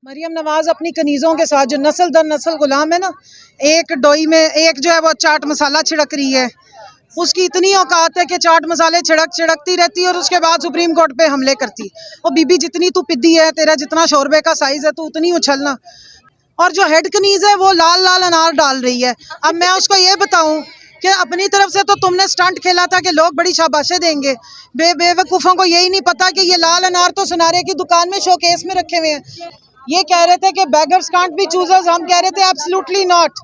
मरियम नवाज अपनी कनीज़ों के साथ जो नस्ल दर नस्ल गुलाम है ना, एक डोई में एक जो है वो चाट मसाला छिड़क रही है। उसकी इतनी औकात है कि चाट मसाले छिड़कती रहती है और उसके बाद सुप्रीम कोर्ट पे हमले करती। और बीबी जितनी तू पिद्दी है, तेरा जितना शोरबे का साइज है, तू उतनी उछलना। और जो हेड कनीज़ है वो लाल लाल अनार डाल रही है। अब मैं उसको ये बताऊं कि अपनी तरफ से तो तुमने स्टंट खेला था कि लोग बड़ी शाबाशें देंगे। बेवकूफ़ों को यही नहीं पता कि ये लाल अनार तो सुनारे की दुकान में शोकेस में रखे हुए हैं। ये कह रहे थे कि बेगर्स कांट बी चूजर्स, हम कह रहे थे एब्सोल्युटली नॉट।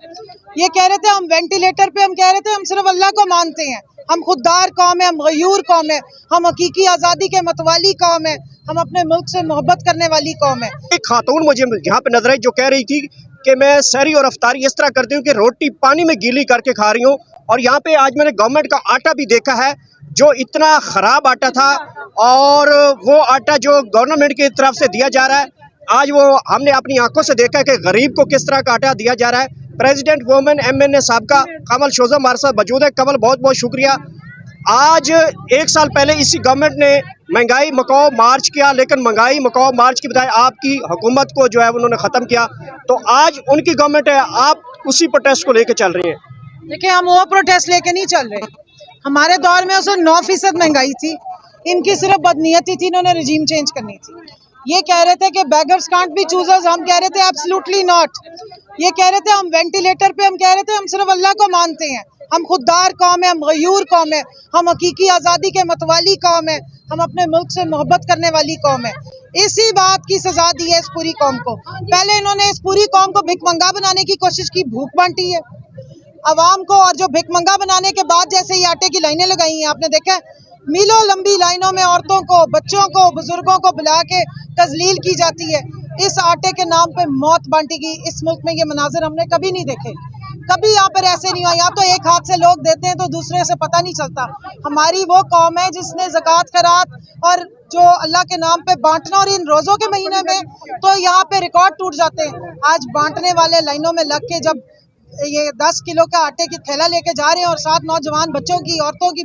ये कह रहे थे हम वेंटिलेटर पे, हम कह रहे थे हम सिर्फ अल्लाह को मानते हैं, हम खुददार कौम है, हम गयूर कौम है, हम हकीकी आज़ादी के मतवाली कौम है, हम अपने मुल्क से मोहब्बत करने वाली कौम है। एक खातून मुझे यहाँ पे नजर आई जो कह रही थी कि मैं सहरी और अफ्तारी इस तरह करती हूँ कि रोटी पानी में गीली करके खा रही हूँ। और यहाँ पे आज मैंने गवर्नमेंट का आटा भी देखा है जो इतना ख़राब आटा था, और वो आटा जो गवर्नमेंट की तरफ से दिया जा रहा है, आज वो हमने अपनी आंखों से देखा है कि गरीब को किस तरह का आटा दिया जा रहा है। प्रेसिडेंट वुमेन MNA साहब का कमल शोज़ा हमारे साथ मौजूद है। कमल, बहुत बहुत शुक्रिया। आज एक साल पहले इसी गवर्नमेंट ने महंगाई मकाओ मार्च किया, लेकिन महंगाई मकाओ मार्च की बजाय आपकी हुकूमत को जो है उन्होंने ख़त्म किया। तो आज उनकी गवर्नमेंट है, आप उसी प्रोटेस्ट को लेकर चल रही हैं। देखिए, हम वो प्रोटेस्ट लेके नहीं चल रहे। हमारे दौर में उसमें 9% महंगाई थी। इनकी सिर्फ बदनीयती थी, इन्होंने रजीम चेंज करनी थी। ये कह रहे थे कि बेगर्स कांट बी चूजर्स, हम कह रहे थे एब्सोल्युटली नॉट। ये कह रहे थे हम वेंटिलेटर पे, हम कह रहे थे हम सिर्फ अल्लाह को मानते हैं, हम खुददार कौम है, हम गयूर कौम है, हम हकीकी आज़ादी के मतवाली कौम है, हम अपने मुल्क से मोहब्बत करने वाली कौम है। इसी बात की सजा दी है इस पूरी कौम को। पहले इन्होंने इस पूरी कौम को भिखमंगा बनाने की कोशिश की, भूख बांटी है अवाम को, और जो भिखमंगा बनाने के बाद जैसे ये आटे की लाइनें लगाई हैं, आपने देखा है मीलों लंबी लाइनों में औरतों को, बच्चों को, बुजुर्गों को बुला के तजलील की जाती है। इस आटे के नाम पे मौत बांटी गई। इस मुल्क में ये मनाजिर हमने कभी नहीं देखे, कभी यहाँ पर ऐसे नहीं हुआ। यहाँ तो एक हाथ से लोग देते हैं तो दूसरे से पता नहीं चलता। हमारी वो कौम है जिसने ज़कात खैरात और जो अल्लाह के नाम पे बांटना, और इन रोज़ों के महीने में तो यहाँ पे रिकॉर्ड टूट जाते हैं। आज बांटने वाले लाइनों में लग के जब ये 10 किलो का आटे की थैला लेके जा रहे हैं और 7 नौजवान बच्चों की, औरतों की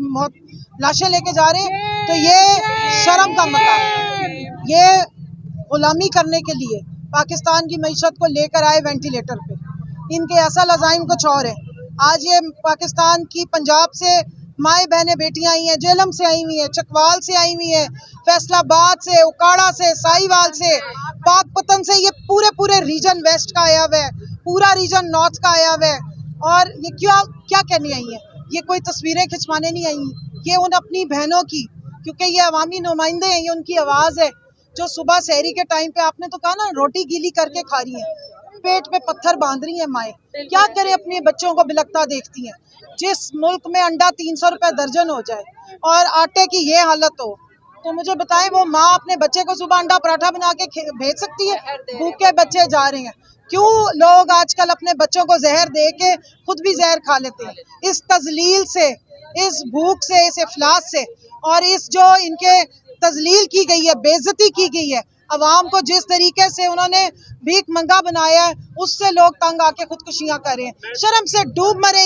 लाशें लेके जा रहे हैं, तो ये शर्म का मकाम है। ये गुलामी करने के लिए पाकिस्तान की मईशत को लेकर आए वेंटिलेटर पे। इनके असल अज़ाइम कुछ और है। आज ये पाकिस्तान की पंजाब से माएँ बहनें बेटियां आई हैं, जेलम से आई हुई हैं, चकवाल से आई हुई हैं, फैसलाबाद से, उकाड़ा से, साहिवाल से, पाकपतन से, ये पूरे रीजन वेस्ट का आया हुआ है, पूरा रीजन नॉर्थ का आया हुआ है। और ये क्या कहने आई हैं? ये कोई तस्वीरें खिंचवाने नहीं आई, ये उन अपनी बहनों की, क्योंकि ये अवामी नुमाइंदे हैं, ये उनकी आवाज़ है जो सुबह सहरी के टाइम पे, आपने तो कहा ना, रोटी गीली करके खा रही हैं, पेट पे पत्थर बांध रही हैं माएँ। क्या करे, अपने बच्चों को बिलकता देखती हैं। जिस मुल्क में अंडा 300 रुपए दर्जन हो जाए और आटे की ये हालत हो, तो मुझे बताएं वो माँ अपने बच्चे को सुबह अंडा पराठा बना के भेज सकती है? भूखे बच्चे जा रहे हैं। क्यों लोग आजकल अपने बच्चों को जहर दे के खुद भी जहर खा लेते हैं? इस तजलील से, इस भूख से, इस इफलास से, और इस जो इनके तजलील की गई है, बेइज्जती की गई है अवाम को, जिस तरीके से उन्होंने भीख मंगा बनाया है, उससे लोग तंग आके खुदकुशियां कर रहे हैं। शर्म से डूब मरे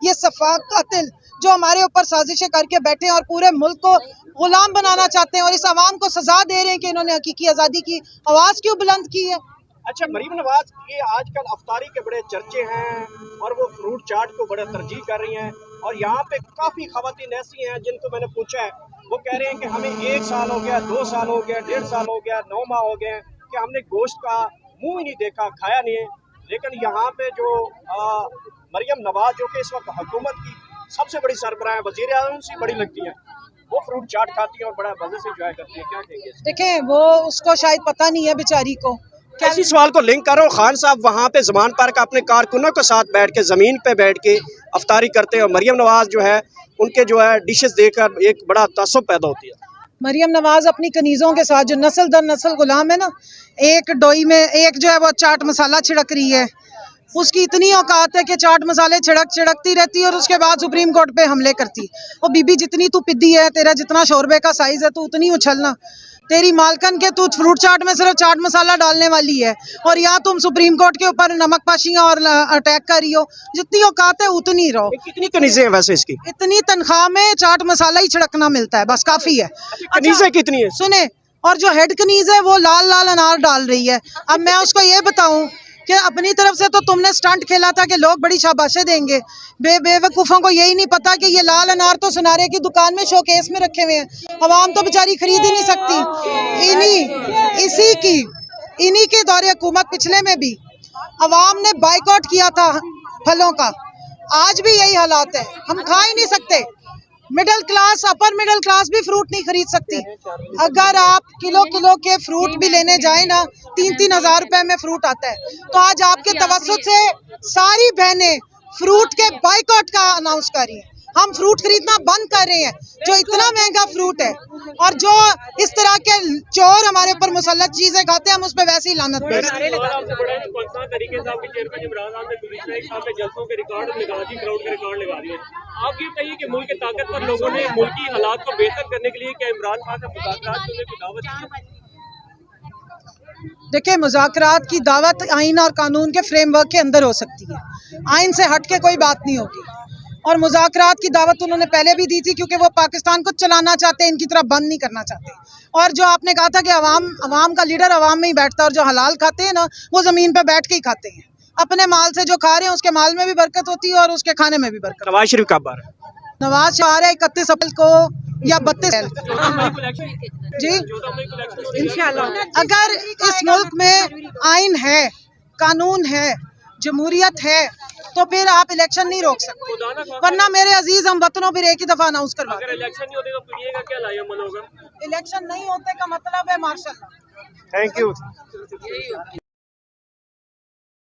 ये सफाक कातिल जो हमारे ऊपर साजिशें करके बैठे हैं और पूरे मुल्क को गुलाम बनाना चाहते हैं, और इस अवाम को सजा दे रहे हैं कि इन्होंने हकीकी आज़ादी की आवाज़ क्यों बुलंद की है। अच्छा मरीम नवाज, ये आजकल अफ्तारी के बड़े चर्चे हैं और वो फ्रूट चाट को बड़ा तरजीह कर रही हैं, और यहाँ पे काफ़ी ख़वातीन ऐसी हैं जिनको मैंने पूछा है, वो कह रहे हैं कि हमें 1 साल हो गया, 2 साल हो गया, 1.5 साल हो गया, 9 माह हो गए कि हमने गोश्त का मुँह ही नहीं देखा, खाया नहीं है। लेकिन यहाँ पे जो मरियम नवाज, जो कि इस वक्त हुकूमत की सबसे बड़ी सरबराह है, वज़ीर आज़म से बड़ी लगती हैं, वो फ्रूट चाट खाती हैं और बड़ा मज़े से एंजॉय करती हैं। क्या कहेंगे? देखें, वो उसको शायद पता नहीं है बेचारी को। इसी सवाल को लिंक करो, खान साहब वहाँ पे ज़मान पार्क अपने कारकुनों के साथ बैठ के, ज़मीन पे बैठ के अफ्तारी करते हैं, और मरियम नवाज जो है उनके जो है डिशेस देखकर एक बड़ा तासुब पैदा होती है। मरियम नवाज अपनी कनीज़ों के साथ जो नस्ल दर नस्ल गुलाम है ना, एक डोई में एक जो है वो चाट मसाला छिड़क रही है। उसकी इतनी औकात है कि चाट मसाले छिड़कती रहती है और उसके बाद सुप्रीम कोर्ट पे हमले करती। और बीबी जितनी तू पिद्दी है, तेरा जितना शोरबे का साइज है, तू उतनी उछलना। तेरी मालकन के तू फ्रूट चाट में सिर्फ चाट मसाला डालने वाली है, और यहाँ तुम सुप्रीम कोर्ट के ऊपर नमक पाशियाँ और अटैक कर रही हो। जितनी औकात है उतनी रहो। कितनी कनीज़ें हैं वैसे इसकी? इतनी तनख्वाह में चाट मसाला ही छिड़कना मिलता है, बस काफ़ी है। कनीज़ें कितनी है? सुने, और जो हेड कनीज है वो लाल लाल अनार डाल रही है। अब मैं उसको ये बताऊं कि अपनी तरफ से तो तुमने स्टंट खेला था कि लोग बड़ी शाबाशें देंगे, बेवकूफ़ों को यही नहीं पता कि ये लाल अनार तो सुनारे की दुकान में शोकेस में रखे हुए हैं, अवाम तो बेचारी खरीद ही नहीं सकती। इन्हीं के दौरे हुकूमत पिछले में भी अवाम ने बाइकआउट किया था फलों का, आज भी यही हालात है, हम खा ही नहीं सकते। Middle class, upper middle class भी फ्रूट नहीं खरीद सकती। अगर आप किलो किलो के फ्रूट भी लेने जाए ना, 3-3 हज़ार रुपए में फ्रूट आता है। तो आज आपके तवज्जुह से सारी बहनें फ्रूट के बाइकआउट का अनाउंस कर रही हैं। हम फ्रूट खरीदना बंद कर रहे हैं, जो इतना महंगा फ्रूट है, और जो इस तरह के चोर हमारे ऊपर मुसल्लत चीजें खाते हैं, हम उस पर वैसे ही लानत भेजते हैं। आप ये बताइए कि मुल्क के ताकतवर लोगों ने मुल्की हालात को बेहतर करने के लिए क्या इमरान खान से मुज़ाकरात करने की दावत दी? देखिए, मुज़ाकरात की दावत आइन और कानून के फ्रेमवर्क के अंदर हो सकती है, आइन से हट के कोई बात नहीं होगी। और मुज़ाकरात की दावत उन्होंने पहले भी दी थी, क्योंकि वो पाकिस्तान को चलाना चाहते हैं, इनकी तरह बंद नहीं करना चाहते। और जो आपने कहा था कि अवाम का लीडर अवाम में ही बैठता है, और जो हलाल खाते हैं ना, वो ज़मीन पर बैठ के ही खाते हैं। अपने माल से जो खा रहे हैं उसके माल में भी बरकत होती है और उसके खाने में भी बरकत। नवाज शरीफ कब आ रहा है? नवाज शरीफ आ रहे 31 अप्रैल को या 32 जी इंशाल्लाह। अगर इस मुल्क में आइन है, कानून है, जमहूरियत है, तो फिर आप इलेक्शन नहीं रोक सकते, वरना मेरे अजीज हम वतनों फिर एक ही दफा अनाउंस करवा। अगर इलेक्शन नहीं होते तो पीएगा क्या लाएगा? इलेक्शन नहीं होते का मतलब है मार्शल। Thank you.